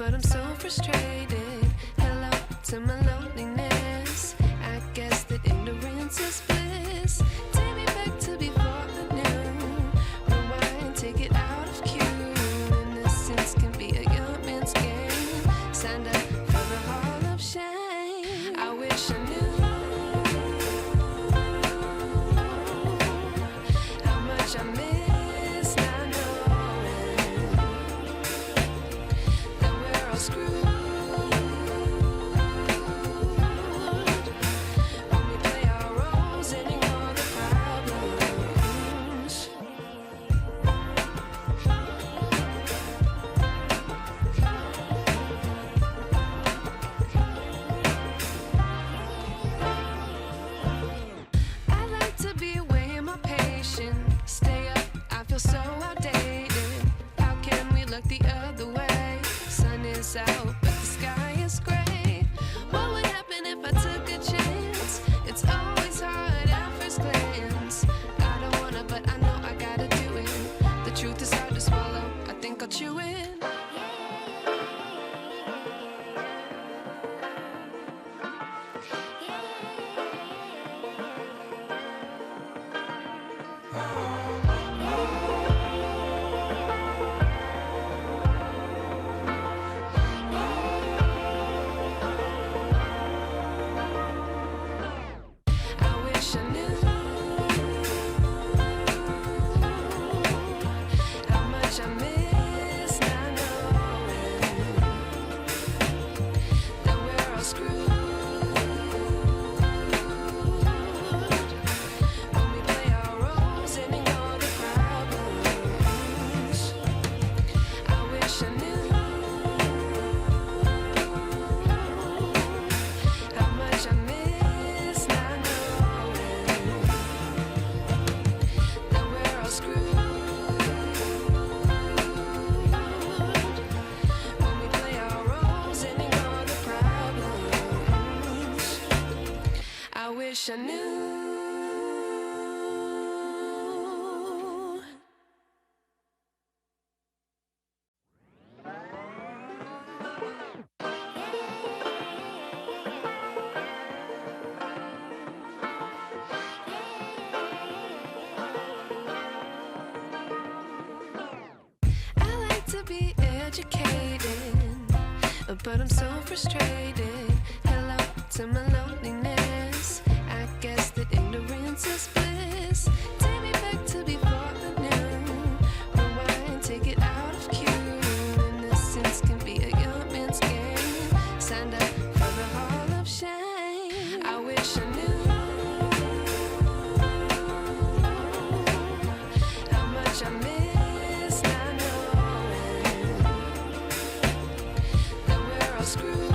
but I'm so frustrated. Hello to my loneliness. I guess that ignorance is bliss. Take me back to before I knew. Rewind, take it out of cue. Innocence can be a young man's game. Signed up for the hall of shame. I wish I knew how much I miss not knowing that we're all screwed. When we play our roles and ignore the problems. I like to be away in my patience. Stay up, I feel so outdated. How can we look the other way? Sun is out, but the sky is gray. What would happen if I took a chance? It's always hard at first glance. I don't wanna, but I know I gotta do it. The truth is hard to swallow, I think I'll chew it. I wish I knew how much I miss not knowing that we're all screwed. When we play our roles and ignore the problems. I wish I knew how much I miss not knowing that we're all screwed. When we play our roles and ignore the problems. I wish I knew. I like to be educated, but I'm so frustrated. Hello to my loneliness. I guess that ignorance is bliss. Take me back to before I knew. Rewind, take it out of cue. Innocence can be a young man's game. Signed up for the hall of shame. I wish I knew how much I miss not knowing that we're all screwed.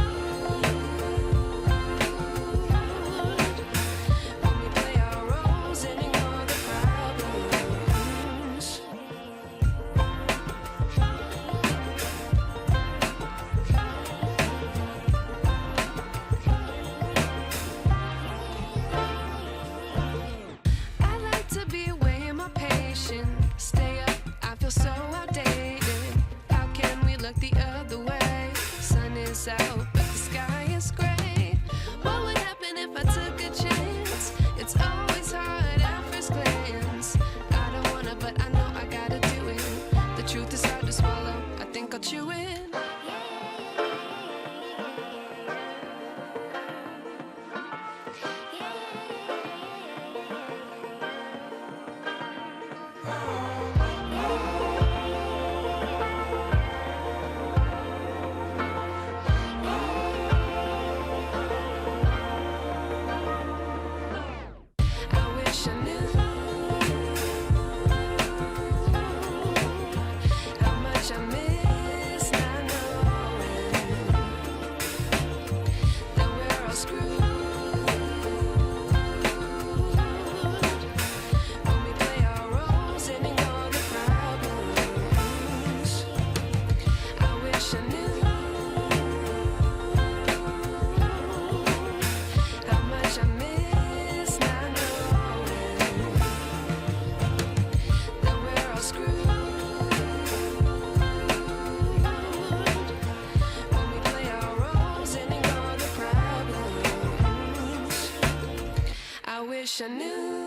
wish I knew.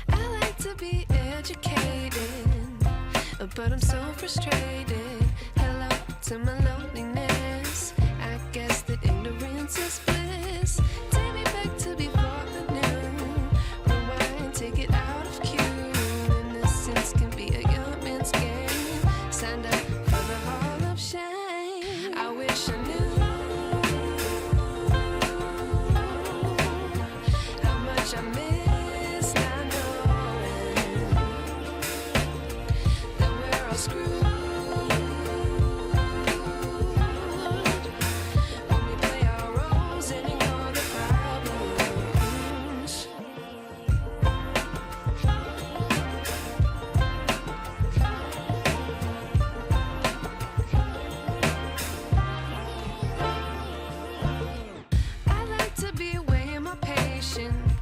I like to be educated, but I'm so frustrated. Hello to my loneliness. I guess that ignorance is bliss. Take me back to before I knew. Rewind, take it out of cue. Innocence can be a young man's game. Signed up for the hall of shame. I wish I knew how much I miss not knowing that we're all screwed.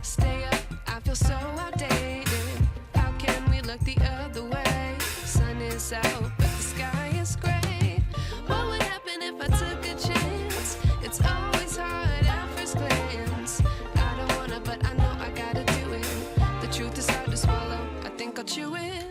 Stay up, I feel so outdated. How can we look the other way? Sun is out, but the sky is gray. What would happen if I took a chance? It's always hard at first glance. I don't wanna, but I know I gotta do it. The truth is hard to swallow, I think I'll chew it.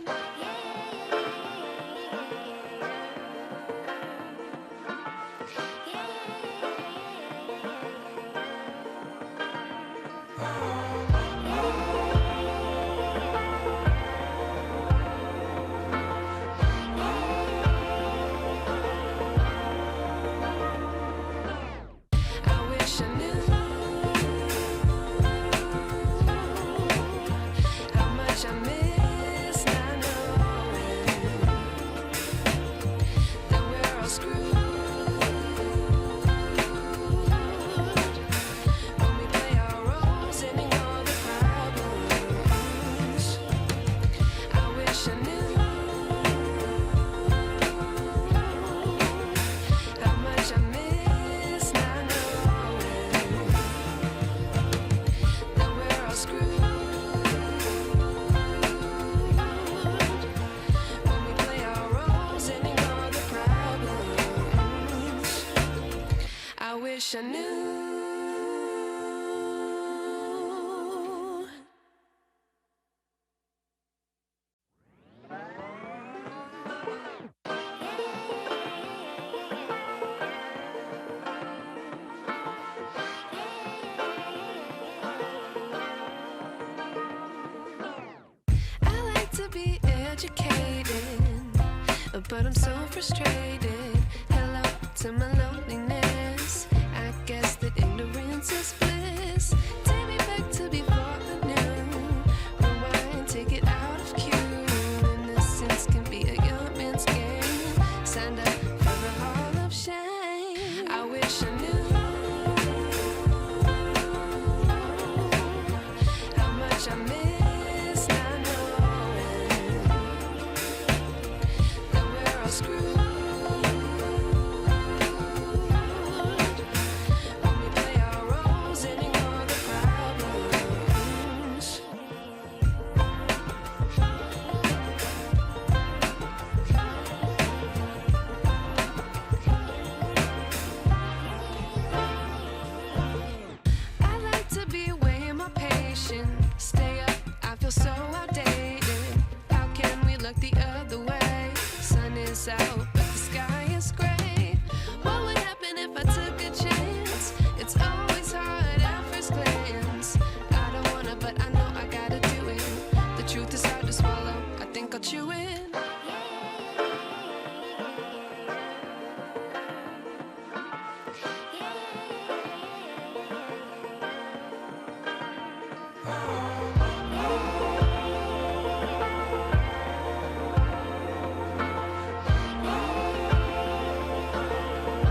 I wish I knew. I like to be educated, but I'm so frustrated. Hello to my